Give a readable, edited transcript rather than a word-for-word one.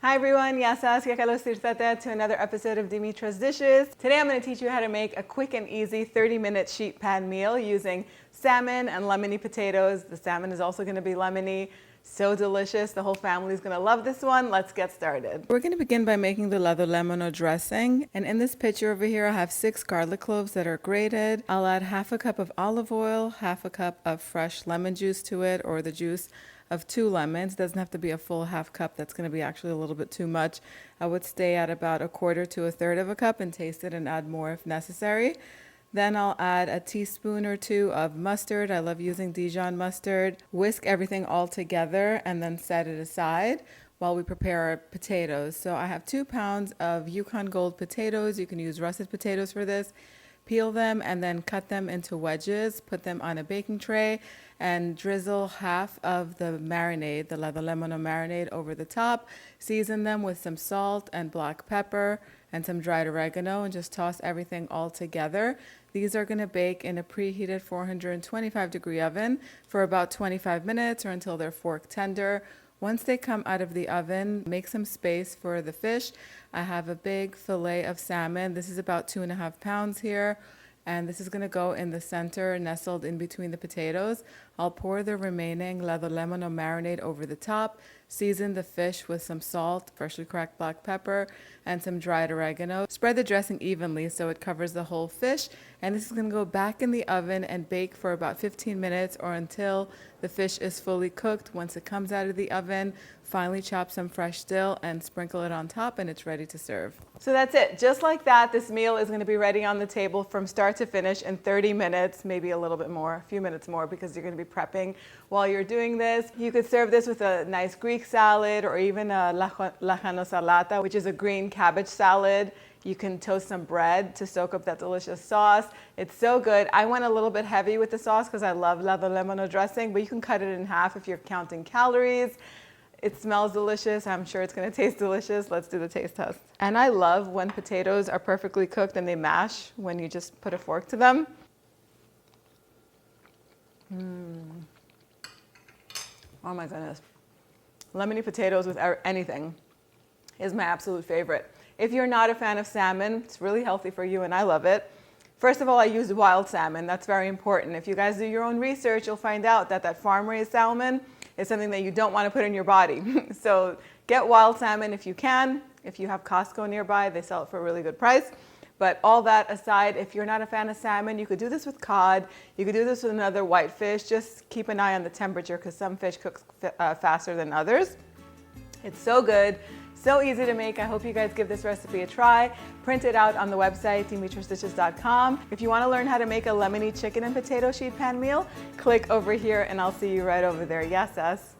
Hi everyone, yasas to another episode of Dimitra's Dishes. Today I'm going to teach you how to make a quick and easy 30-minute sheet pan meal using salmon and lemony potatoes. The salmon is also going to be lemony. So delicious. The whole family is going to love this one. Let's get started. We're going to begin by making the Ladolemono dressing. And in this picture over here, I have 6 garlic cloves that are grated. I'll add half a cup of olive oil, half a cup of fresh lemon juice to it, or the juice of 2 lemons. Doesn't have to be a full half cup. That's going to be actually a little bit too much. I would stay at about 1/4 to 1/3 of a cup and taste it and add more if necessary. Then I'll add a teaspoon or 2 of mustard. I love using Dijon mustard. Whisk everything all together and then set it aside while we prepare our potatoes. So I have 2 pounds of Yukon Gold potatoes. You can use russet potatoes for this. Peel them and then cut them into wedges. Put them on a baking tray and drizzle half of the marinade, the Ladolemono marinade, over the top. Season them with some salt and black pepper and some dried oregano, and just toss everything all together. These are going to bake in a preheated 425-degree oven for about 25 minutes or until they're fork tender. Once they come out of the oven, make some space for the fish. I have a big fillet of salmon. This is about 2.5 pounds here. And this is going to go in the center, nestled in between the potatoes. I'll pour the remaining Ladolemono marinade over the top, season the fish with some salt, freshly cracked black pepper, and some dried oregano. Spread the dressing evenly so it covers the whole fish. And this is going to go back in the oven and bake for about 15 minutes or until the fish is fully cooked. Once it comes out of the oven, finally chop some fresh dill and sprinkle it on top, and it's ready to serve. So that's it. Just like that, this meal is going to be ready on the table from start to finish in 30 minutes, maybe a little bit more, a few minutes more, because you're going to be prepping while you're doing this. You could serve this with a nice Greek salad or even a lajano salata, which is a green cabbage salad. You can toast some bread to soak up that delicious sauce. It's so good. I went a little bit heavy with the sauce because I love Ladolemono dressing, but you can cut it in half if you're counting calories. It smells delicious. I'm sure it's going to taste delicious. Let's do the taste test. And I love when potatoes are perfectly cooked and they mash when you just put a fork to them. Oh my goodness. Lemony potatoes with anything is my absolute favorite. If you're not a fan of salmon, it's really healthy for you and I love it. First of all, I use wild salmon. That's very important. If you guys do your own research, you'll find out that farm-raised salmon is something that you don't want to put in your body. So get wild salmon if you can. If you have Costco nearby, they sell it for a really good price. But all that aside, if you're not a fan of salmon, you could do this with cod. You could do this with another white fish. Just keep an eye on the temperature because some fish cooks faster than others. It's so good. So easy to make. I hope you guys give this recipe a try. Print it out on the website, dimitrasdishes.com. If you want to learn how to make a lemony chicken and potato sheet pan meal, click over here and I'll see you right over there. Yes,